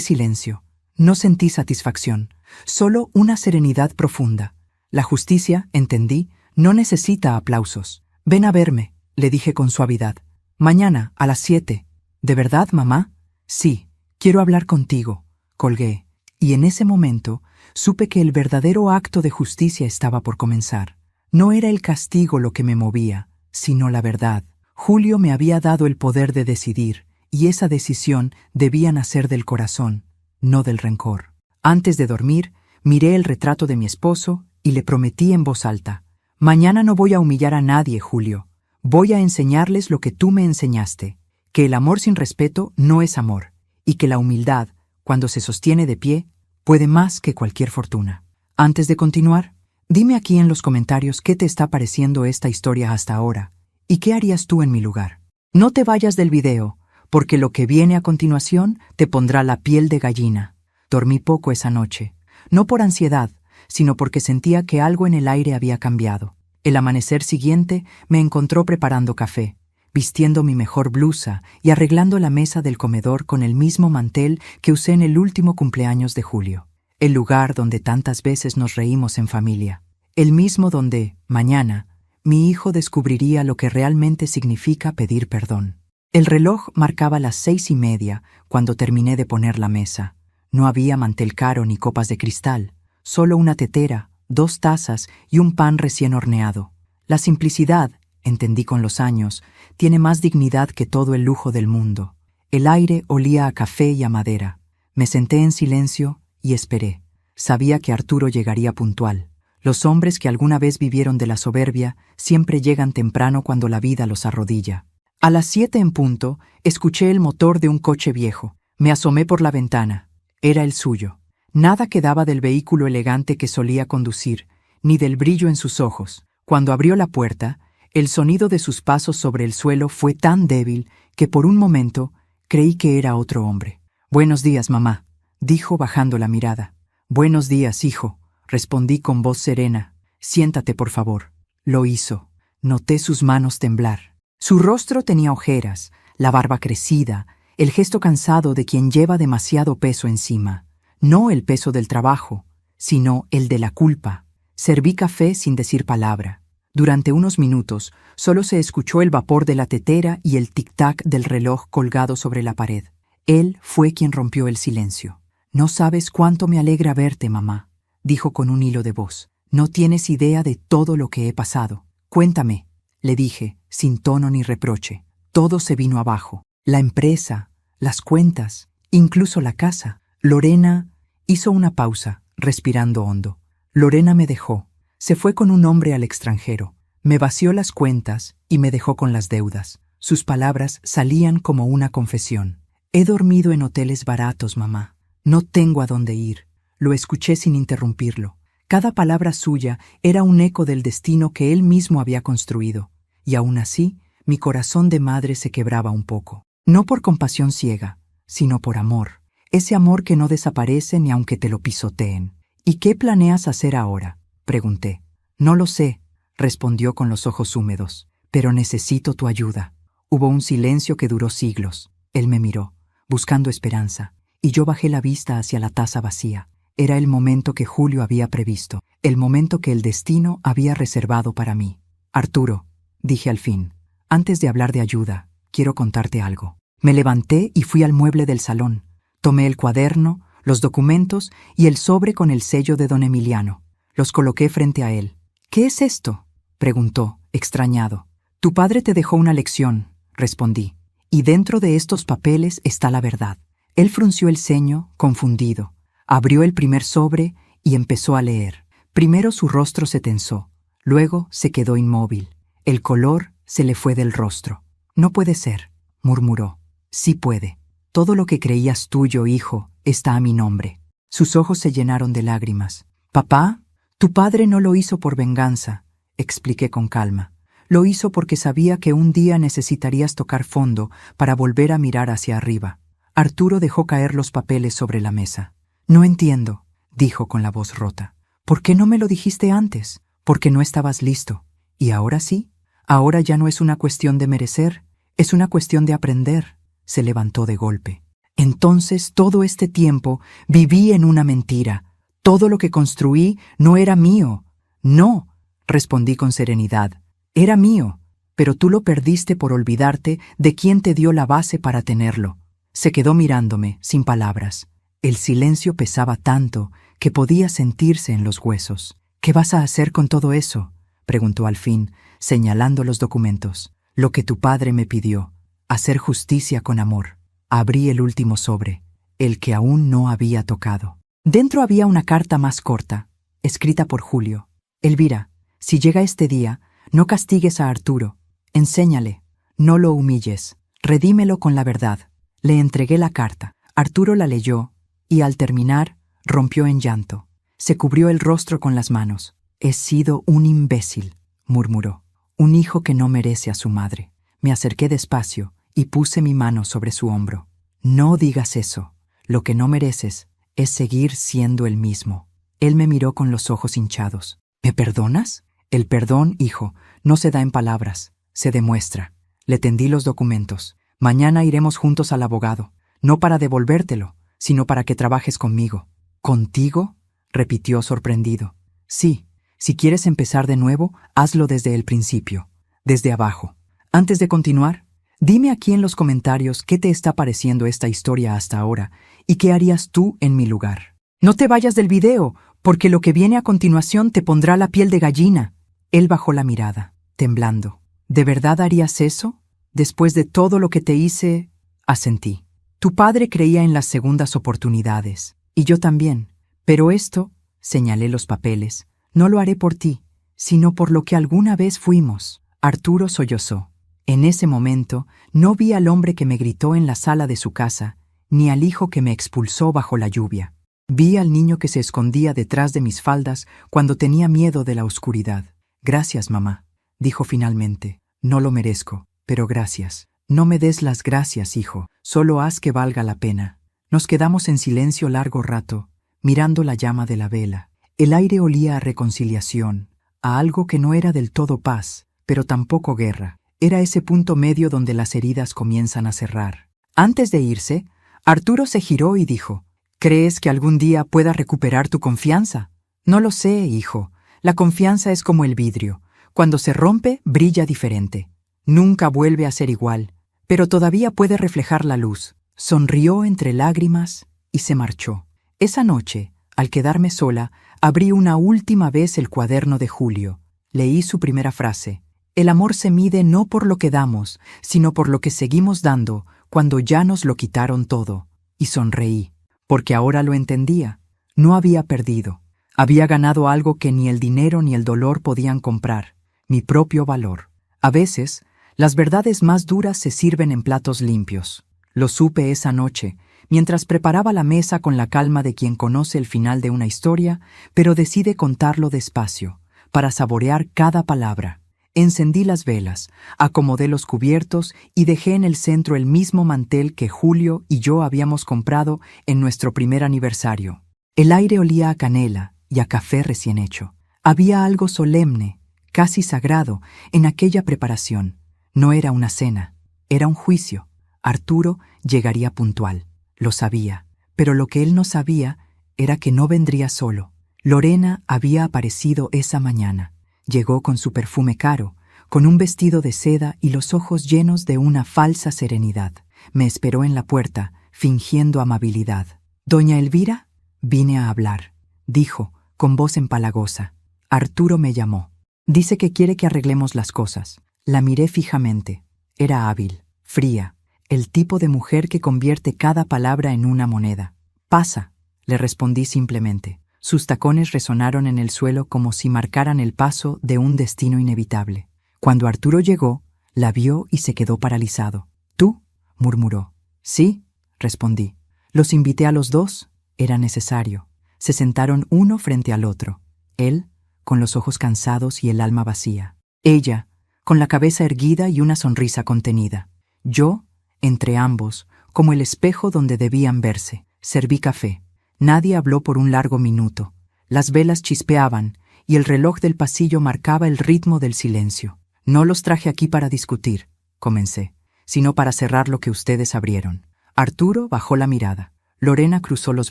silencio. No sentí satisfacción, solo una serenidad profunda. La justicia, entendí, no necesita aplausos. Ven a verme, le dije con suavidad. Mañana, a las 7. ¿De verdad, mamá? Sí, quiero hablar contigo. Colgué, y en ese momento supe que el verdadero acto de justicia estaba por comenzar. No era el castigo lo que me movía, sino la verdad. Julio me había dado el poder de decidir, y esa decisión debía nacer del corazón, no del rencor. Antes de dormir, miré el retrato de mi esposo y le prometí en voz alta: mañana no voy a humillar a nadie, Julio. Voy a enseñarles lo que tú me enseñaste, que el amor sin respeto no es amor, y que la humildad, cuando se sostiene de pie, puede más que cualquier fortuna. Antes de continuar, dime aquí en los comentarios qué te está pareciendo esta historia hasta ahora, y qué harías tú en mi lugar. No te vayas del video, porque lo que viene a continuación te pondrá la piel de gallina. Dormí poco esa noche, no por ansiedad, sino porque sentía que algo en el aire había cambiado. El amanecer siguiente me encontró preparando café, vistiendo mi mejor blusa y arreglando la mesa del comedor con el mismo mantel que usé en el último cumpleaños de Julio. El lugar donde tantas veces nos reímos en familia. El mismo donde, mañana, mi hijo descubriría lo que realmente significa pedir perdón. El reloj marcaba las 6:30 cuando terminé de poner la mesa. No había mantel caro ni copas de cristal, solo una tetera, 2 tazas y un pan recién horneado. La simplicidad, entendí con los años, tiene más dignidad que todo el lujo del mundo. El aire olía a café y a madera. Me senté en silencio y esperé. Sabía que Arturo llegaría puntual. Los hombres que alguna vez vivieron de la soberbia siempre llegan temprano cuando la vida los arrodilla. A las 7 en punto, escuché el motor de un coche viejo. Me asomé por la ventana. Era el suyo. Nada quedaba del vehículo elegante que solía conducir, ni del brillo en sus ojos. Cuando abrió la puerta, el sonido de sus pasos sobre el suelo fue tan débil que por un momento creí que era otro hombre. «Buenos días, mamá», dijo bajando la mirada. «Buenos días, hijo», respondí con voz serena. «Siéntate, por favor». Lo hizo. Noté sus manos temblar. Su rostro tenía ojeras, la barba crecida, el gesto cansado de quien lleva demasiado peso encima. No el peso del trabajo, sino el de la culpa. Serví café sin decir palabra. Durante unos minutos solo se escuchó el vapor de la tetera y el tic-tac del reloj colgado sobre la pared. Él fue quien rompió el silencio. «No sabes cuánto me alegra verte, mamá», dijo con un hilo de voz. «No tienes idea de todo lo que he pasado. Cuéntame», le dije, sin tono ni reproche. Todo se vino abajo. La empresa, las cuentas, incluso la casa. Lorena hizo una pausa, respirando hondo. Lorena me dejó. Se fue con un hombre al extranjero. Me vació las cuentas y me dejó con las deudas. Sus palabras salían como una confesión. «He dormido en hoteles baratos, mamá. No tengo a dónde ir». Lo escuché sin interrumpirlo. Cada palabra suya era un eco del destino que él mismo había construido. Y aún así, mi corazón de madre se quebraba un poco. No por compasión ciega, sino por amor. Ese amor que no desaparece ni aunque te lo pisoteen. «¿Y qué planeas hacer ahora?», pregunté. «No lo sé», respondió con los ojos húmedos. «Pero necesito tu ayuda». Hubo un silencio que duró siglos. Él me miró, buscando esperanza, y yo bajé la vista hacia la taza vacía. Era el momento que Julio había previsto, el momento que el destino había reservado para mí. «Arturo», dije al fin, «antes de hablar de ayuda, quiero contarte algo». Me levanté y fui al mueble del salón. Tomé el cuaderno, los documentos y el sobre con el sello de don Emiliano. Los coloqué frente a él. «¿Qué es esto?», preguntó, extrañado. «Tu padre te dejó una lección», respondí, «y dentro de estos papeles está la verdad». Él frunció el ceño, confundido. Abrió el primer sobre y empezó a leer. Primero su rostro se tensó, luego se quedó inmóvil. El color se le fue del rostro. «No puede ser», murmuró. «Sí puede. Todo lo que creías tuyo, hijo, está a mi nombre». Sus ojos se llenaron de lágrimas. «Papá, tu padre no lo hizo por venganza», expliqué con calma. «Lo hizo porque sabía que un día necesitarías tocar fondo para volver a mirar hacia arriba». Arturo dejó caer los papeles sobre la mesa. «No entiendo», dijo con la voz rota. «¿Por qué no me lo dijiste antes? Porque no estabas listo. ¿Y ahora sí? Ahora ya no es una cuestión de merecer, es una cuestión de aprender». Se levantó de golpe. «Entonces todo este tiempo viví en una mentira. Todo lo que construí no era mío». «No», respondí con serenidad. «Era mío, pero tú lo perdiste por olvidarte de quién te dio la base para tenerlo». Se quedó mirándome, sin palabras. El silencio pesaba tanto que podía sentirse en los huesos. «¿Qué vas a hacer con todo eso?», preguntó al fin, señalando los documentos. «Lo que tu padre me pidió, hacer justicia con amor». Abrí el último sobre, el que aún no había tocado. Dentro había una carta más corta, escrita por Julio. «Elvira, si llega este día, no castigues a Arturo. Enséñale, no lo humilles, redímelo con la verdad». Le entregué la carta. Arturo la leyó y, al terminar, rompió en llanto. Se cubrió el rostro con las manos. «He sido un imbécil», murmuró. «Un hijo que no merece a su madre». Me acerqué despacio y puse mi mano sobre su hombro. «No digas eso. Lo que no mereces es seguir siendo el mismo». Él me miró con los ojos hinchados. «¿Me perdonas?». «El perdón, hijo, no se da en palabras, se demuestra». Le tendí los documentos. «Mañana iremos juntos al abogado, no para devolvértelo, sino para que trabajes conmigo». «¿Contigo?», repitió sorprendido. «Sí, si quieres empezar de nuevo, hazlo desde el principio, desde abajo. Antes de continuar, dime aquí en los comentarios qué te está pareciendo esta historia hasta ahora y qué harías tú en mi lugar. No te vayas del video, porque lo que viene a continuación te pondrá la piel de gallina». Él bajó la mirada, temblando. «¿De verdad harías eso? Después de todo lo que te hice», asentí. «Tu padre creía en las segundas oportunidades, y yo también. Pero esto», señalé los papeles, «no lo haré por ti, sino por lo que alguna vez fuimos». Arturo sollozó. En ese momento no vi al hombre que me gritó en la sala de su casa, ni al hijo que me expulsó bajo la lluvia. Vi al niño que se escondía detrás de mis faldas cuando tenía miedo de la oscuridad. «Gracias, mamá», dijo finalmente. «No lo merezco, pero gracias». «No me des las gracias, hijo, solo haz que valga la pena». Nos quedamos en silencio largo rato, mirando la llama de la vela. El aire olía a reconciliación, a algo que no era del todo paz, pero tampoco guerra. Era ese punto medio donde las heridas comienzan a cerrar. Antes de irse, Arturo se giró y dijo: «¿Crees que algún día pueda recuperar tu confianza?». No lo sé, hijo. La confianza es como el vidrio. Cuando se rompe, brilla diferente. Nunca vuelve a ser igual, pero todavía puede reflejar la luz. Sonrió entre lágrimas y se marchó. Esa noche, al quedarme sola, abrí una última vez el cuaderno de Julio. Leí su primera frase. El amor se mide no por lo que damos, sino por lo que seguimos dando cuando ya nos lo quitaron todo. Y sonreí, porque ahora lo entendía. No había perdido. Había ganado algo que ni el dinero ni el dolor podían comprar, mi propio valor. A veces, las verdades más duras se sirven en platos limpios. Lo supe esa noche, mientras preparaba la mesa con la calma de quien conoce el final de una historia, pero decide contarlo despacio, para saborear cada palabra. Encendí las velas, acomodé los cubiertos y dejé en el centro el mismo mantel que Julio y yo habíamos comprado en nuestro primer aniversario. El aire olía a canela y a café recién hecho. Había algo solemne, casi sagrado, en aquella preparación. No era una cena, era un juicio. Arturo llegaría puntual, lo sabía, pero lo que él no sabía era que no vendría solo. Lorena había aparecido esa mañana. Llegó con su perfume caro, con un vestido de seda y los ojos llenos de una falsa serenidad. Me esperó en la puerta, fingiendo amabilidad. «Doña Elvira, vine a hablar», dijo, con voz empalagosa. Arturo me llamó. Dice que quiere que arreglemos las cosas. La miré fijamente. Era hábil, fría, el tipo de mujer que convierte cada palabra en una moneda. «Pasa», le respondí simplemente. Sus tacones resonaron en el suelo como si marcaran el paso de un destino inevitable. Cuando Arturo llegó, la vio y se quedó paralizado. «¿Tú?», murmuró. «Sí», respondí. Los invité a los dos. Era necesario. Se sentaron uno frente al otro. Él, con los ojos cansados y el alma vacía. Ella, con la cabeza erguida y una sonrisa contenida. Yo, entre ambos, como el espejo donde debían verse. Serví café. Nadie habló por un largo minuto. Las velas chispeaban y el reloj del pasillo marcaba el ritmo del silencio. «No los traje aquí para discutir», comencé, «sino para cerrar lo que ustedes abrieron». Arturo bajó la mirada. Lorena cruzó los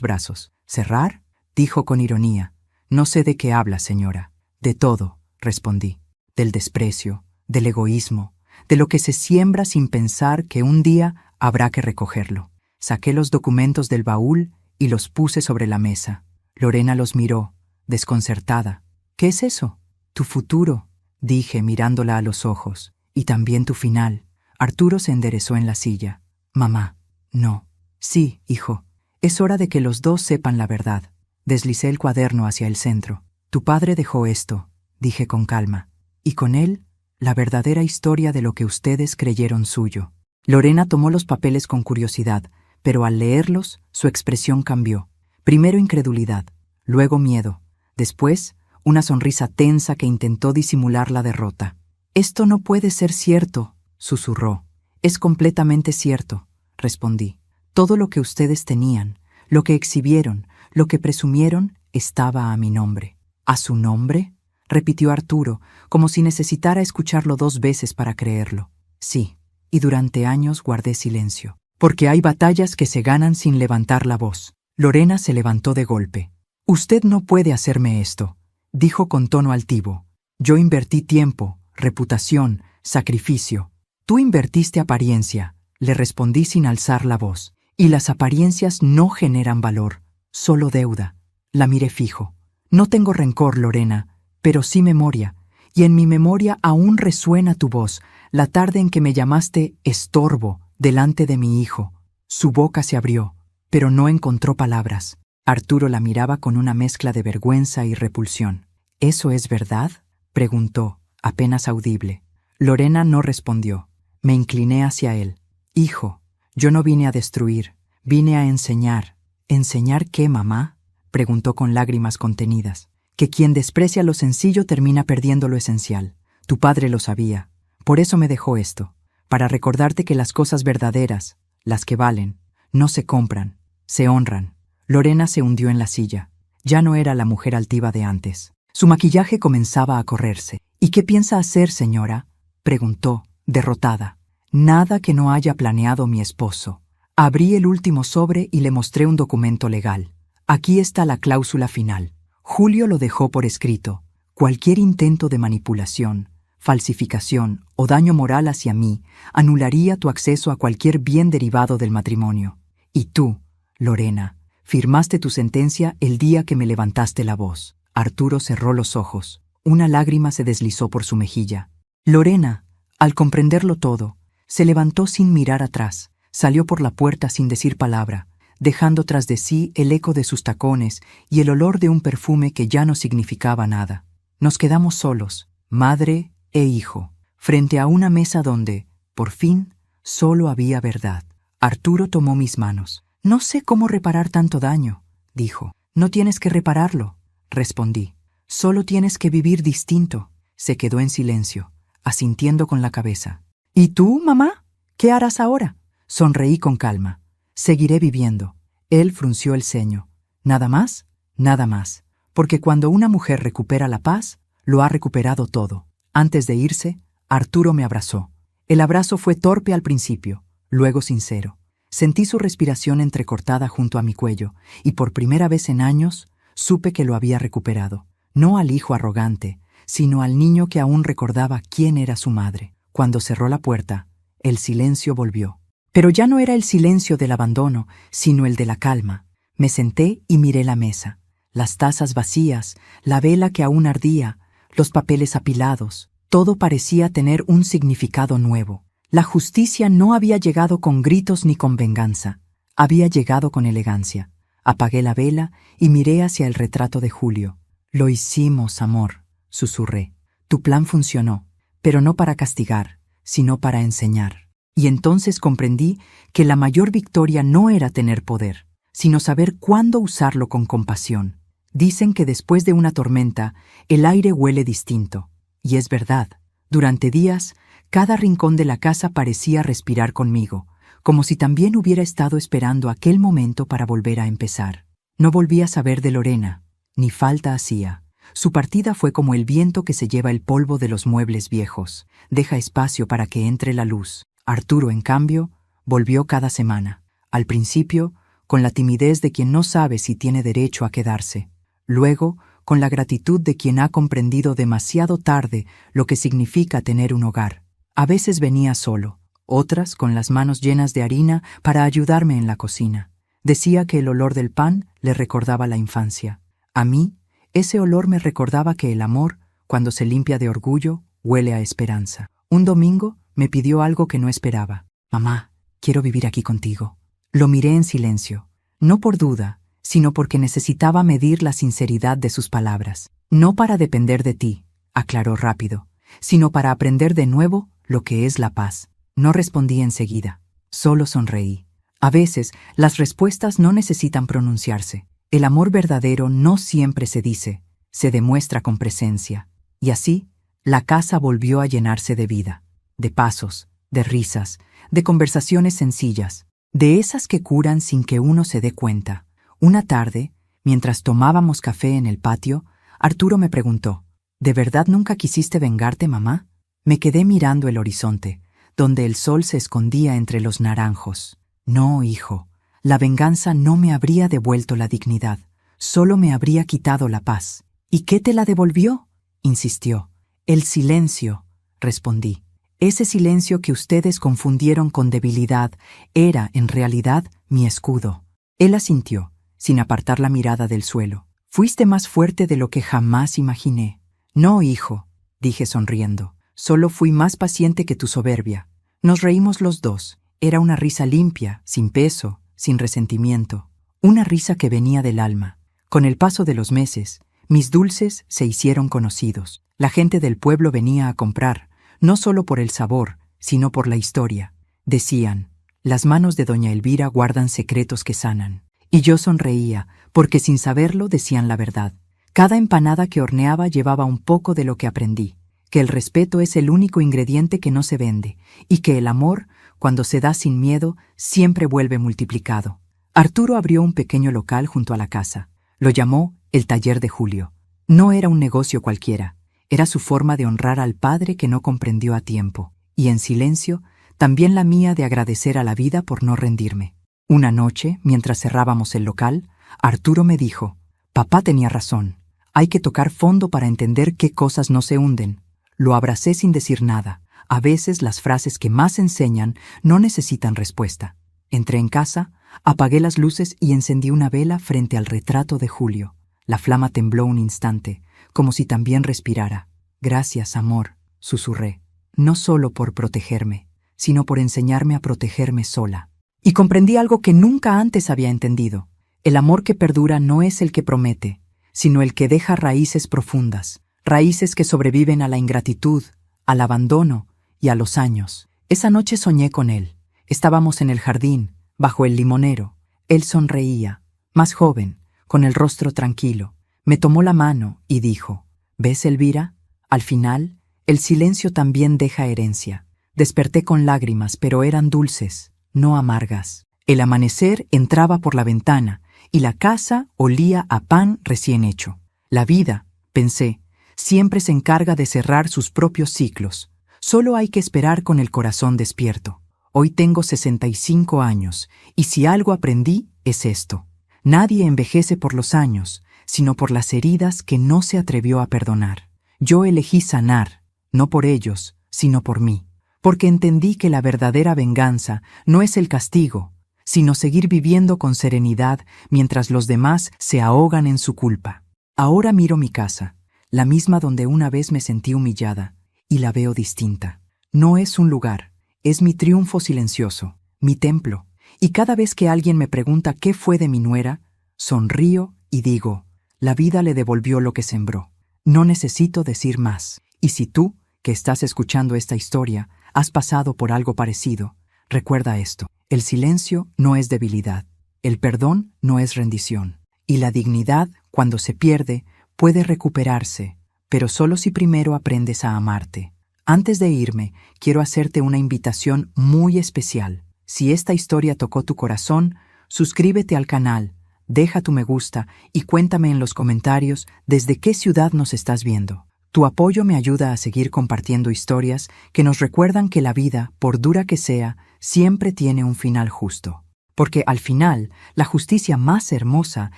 brazos. «¿Cerrar?», dijo con ironía. «No sé de qué habla, señora». «De todo», respondí. «Del desprecio, del egoísmo, de lo que se siembra sin pensar que un día habrá que recogerlo». Saqué los documentos del baúl y los puse sobre la mesa. Lorena los miró, desconcertada. «¿Qué es eso?». «Tu futuro», dije mirándola a los ojos, «y también tu final». Arturo se enderezó en la silla. «Mamá, no». «Sí, hijo, es hora de que los dos sepan la verdad». Deslicé el cuaderno hacia el centro. «Tu padre dejó esto», dije con calma, «y con él, la verdadera historia de lo que ustedes creyeron suyo». Lorena tomó los papeles con curiosidad, pero al leerlos, su expresión cambió. Primero incredulidad, luego miedo, después una sonrisa tensa que intentó disimular la derrota. «Esto no puede ser cierto», susurró. «Es completamente cierto», respondí. «Todo lo que ustedes tenían, lo que exhibieron, lo que presumieron, estaba a mi nombre». «¿A su nombre?», repitió Arturo, como si necesitara escucharlo 2 veces para creerlo. «Sí, y durante años guardé silencio. Porque hay batallas que se ganan sin levantar la voz». Lorena se levantó de golpe. «Usted no puede hacerme esto», dijo con tono altivo. «Yo invertí tiempo, reputación, sacrificio. Tú invertiste apariencia», le respondí sin alzar la voz. «Y las apariencias no generan valor, solo deuda». La miré fijo. «No tengo rencor, Lorena, pero sí memoria, y en mi memoria aún resuena tu voz, la tarde en que me llamaste estorbo delante de mi hijo». Su boca se abrió, pero no encontró palabras. Arturo la miraba con una mezcla de vergüenza y repulsión. «¿Eso es verdad?», preguntó, apenas audible. Lorena no respondió. Me incliné hacia él. «Hijo, yo no vine a destruir, vine a enseñar». «¿Enseñar qué, mamá?», preguntó con lágrimas contenidas. «Que quien desprecia lo sencillo termina perdiendo lo esencial. Tu padre lo sabía. Por eso me dejó esto, para recordarte que las cosas verdaderas, las que valen, no se compran, se honran». Lorena se hundió en la silla. Ya no era la mujer altiva de antes. Su maquillaje comenzaba a correrse. «¿Y qué piensa hacer, señora?», preguntó, derrotada. «Nada que no haya planeado mi esposo». Abrí el último sobre y le mostré un documento legal. «Aquí está la cláusula final. Julio lo dejó por escrito. Cualquier intento de manipulación, falsificación o daño moral hacia mí anularía tu acceso a cualquier bien derivado del matrimonio. Y tú, Lorena, firmaste tu sentencia el día que me levantaste la voz. Arturo cerró los ojos. Una lágrima se deslizó por su mejilla. Lorena, al comprenderlo todo, se levantó sin mirar atrás, salió por la puerta sin decir palabra, dejando tras de sí el eco de sus tacones y el olor de un perfume que ya no significaba nada. Nos quedamos solos, madre e hijo, frente a una mesa donde, por fin, solo había verdad. Arturo tomó mis manos. No sé cómo reparar tanto daño, dijo. No tienes que repararlo, respondí. Solo tienes que vivir distinto. Se quedó en silencio, asintiendo con la cabeza. ¿Y tú, mamá? ¿Qué harás ahora? Sonreí con calma. Seguiré viviendo. Él frunció el ceño. ¿Nada más? Nada más. Porque cuando una mujer recupera la paz, lo ha recuperado todo. Antes de irse, Arturo me abrazó. El abrazo fue torpe al principio, luego sincero. Sentí su respiración entrecortada junto a mi cuello, y por primera vez en años supe que lo había recuperado. No al hijo arrogante, sino al niño que aún recordaba quién era su madre. Cuando cerró la puerta, el silencio volvió. Pero ya no era el silencio del abandono, sino el de la calma. Me senté y miré la mesa. Las tazas vacías, la vela que aún ardía, los papeles apilados. Todo parecía tener un significado nuevo. La justicia no había llegado con gritos ni con venganza. Había llegado con elegancia. Apagué la vela y miré hacia el retrato de Julio. Lo hicimos, amor, susurré. Tu plan funcionó, pero no para castigar, sino para enseñar. Y entonces comprendí que la mayor victoria no era tener poder, sino saber cuándo usarlo con compasión. Dicen que después de una tormenta, el aire huele distinto. Y es verdad. Durante días, cada rincón de la casa parecía respirar conmigo, como si también hubiera estado esperando aquel momento para volver a empezar. No volví a saber de Lorena, ni falta hacía. Su partida fue como el viento que se lleva el polvo de los muebles viejos. Deja espacio para que entre la luz. Arturo, en cambio, volvió cada semana. Al principio, con la timidez de quien no sabe si tiene derecho a quedarse. Luego, con la gratitud de quien ha comprendido demasiado tarde lo que significa tener un hogar. A veces venía solo, otras con las manos llenas de harina para ayudarme en la cocina. Decía que el olor del pan le recordaba la infancia. A mí, ese olor me recordaba que el amor, cuando se limpia de orgullo, huele a esperanza. Un domingo me pidió algo que no esperaba. Mamá, quiero vivir aquí contigo. Lo miré en silencio, no por duda, sino porque necesitaba medir la sinceridad de sus palabras. No para depender de ti, aclaró rápido, sino para aprender de nuevo lo que es la paz. No respondí enseguida, solo sonreí. A veces, las respuestas no necesitan pronunciarse. El amor verdadero no siempre se dice, se demuestra con presencia. Y así, la casa volvió a llenarse de vida, de pasos, de risas, de conversaciones sencillas, de esas que curan sin que uno se dé cuenta. Una tarde, mientras tomábamos café en el patio, Arturo me preguntó, ¿de verdad nunca quisiste vengarte, mamá? Me quedé mirando el horizonte, donde el sol se escondía entre los naranjos. No, hijo, la venganza no me habría devuelto la dignidad, solo me habría quitado la paz. ¿Y qué te la devolvió?, insistió. El silencio, respondí. Ese silencio que ustedes confundieron con debilidad era, en realidad, mi escudo. Él asintió, sin apartar la mirada del suelo. Fuiste más fuerte de lo que jamás imaginé. No, hijo, dije sonriendo. Solo fui más paciente que tu soberbia. Nos reímos los dos. Era una risa limpia, sin peso, sin resentimiento. Una risa que venía del alma. Con el paso de los meses, mis dulces se hicieron conocidos. La gente del pueblo venía a comprar, no solo por el sabor, sino por la historia. Decían, las manos de doña Elvira guardan secretos que sanan. Y yo sonreía, porque sin saberlo decían la verdad. Cada empanada que horneaba llevaba un poco de lo que aprendí, que el respeto es el único ingrediente que no se vende, y que el amor, cuando se da sin miedo, siempre vuelve multiplicado. Arturo abrió un pequeño local junto a la casa. Lo llamó el Taller de Julio. No era un negocio cualquiera, era su forma de honrar al padre que no comprendió a tiempo, y en silencio, también la mía de agradecer a la vida por no rendirme. Una noche, mientras cerrábamos el local, Arturo me dijo, «Papá tenía razón, Hay que tocar fondo para entender qué cosas no se hunden. Lo abracé sin decir nada. A veces las frases que más enseñan no necesitan respuesta. Entré en casa, apagué las luces y encendí una vela frente al retrato de Julio. La flama tembló un instante, como si también respirara. Gracias, amor, susurré. No solo por protegerme, sino por enseñarme a protegerme sola. Y comprendí algo que nunca antes había entendido. El amor que perdura no es el que promete, sino el que deja raíces profundas, raíces que sobreviven a la ingratitud, al abandono y a los años. Esa noche soñé con él. Estábamos en el jardín, bajo el limonero. Él sonreía, más joven, con el rostro tranquilo. Me tomó la mano y dijo, ¿ves, Elvira? Al final, el silencio también deja herencia. Desperté con lágrimas, pero eran dulces, no amargas. El amanecer entraba por la ventana y la casa olía a pan recién hecho. La vida, pensé, siempre se encarga de cerrar sus propios ciclos. Solo hay que esperar con el corazón despierto. Hoy tengo 65 años, y si algo aprendí es esto. Nadie envejece por los años, sino por las heridas que no se atrevió a perdonar. Yo elegí sanar, no por ellos, sino por mí. Porque entendí que la verdadera venganza no es el castigo, sino seguir viviendo con serenidad mientras los demás se ahogan en su culpa. Ahora miro mi casa, la misma donde una vez me sentí humillada, y la veo distinta. No es un lugar, es mi triunfo silencioso, mi templo. Y cada vez que alguien me pregunta qué fue de mi nuera, sonrío y digo, la vida le devolvió lo que sembró. No necesito decir más. Y si tú, que estás escuchando esta historia, has pasado por algo parecido, recuerda esto. El silencio no es debilidad, el perdón no es rendición. Y la dignidad, cuando se pierde, puede recuperarse, pero solo si primero aprendes a amarte. Antes de irme, quiero hacerte una invitación muy especial. Si esta historia tocó tu corazón, suscríbete al canal, deja tu me gusta y cuéntame en los comentarios desde qué ciudad nos estás viendo. Tu apoyo me ayuda a seguir compartiendo historias que nos recuerdan que la vida, por dura que sea, siempre tiene un final justo. Porque al final, la justicia más hermosa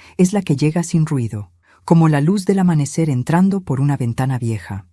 es la que llega sin ruido, como la luz del amanecer entrando por una ventana vieja.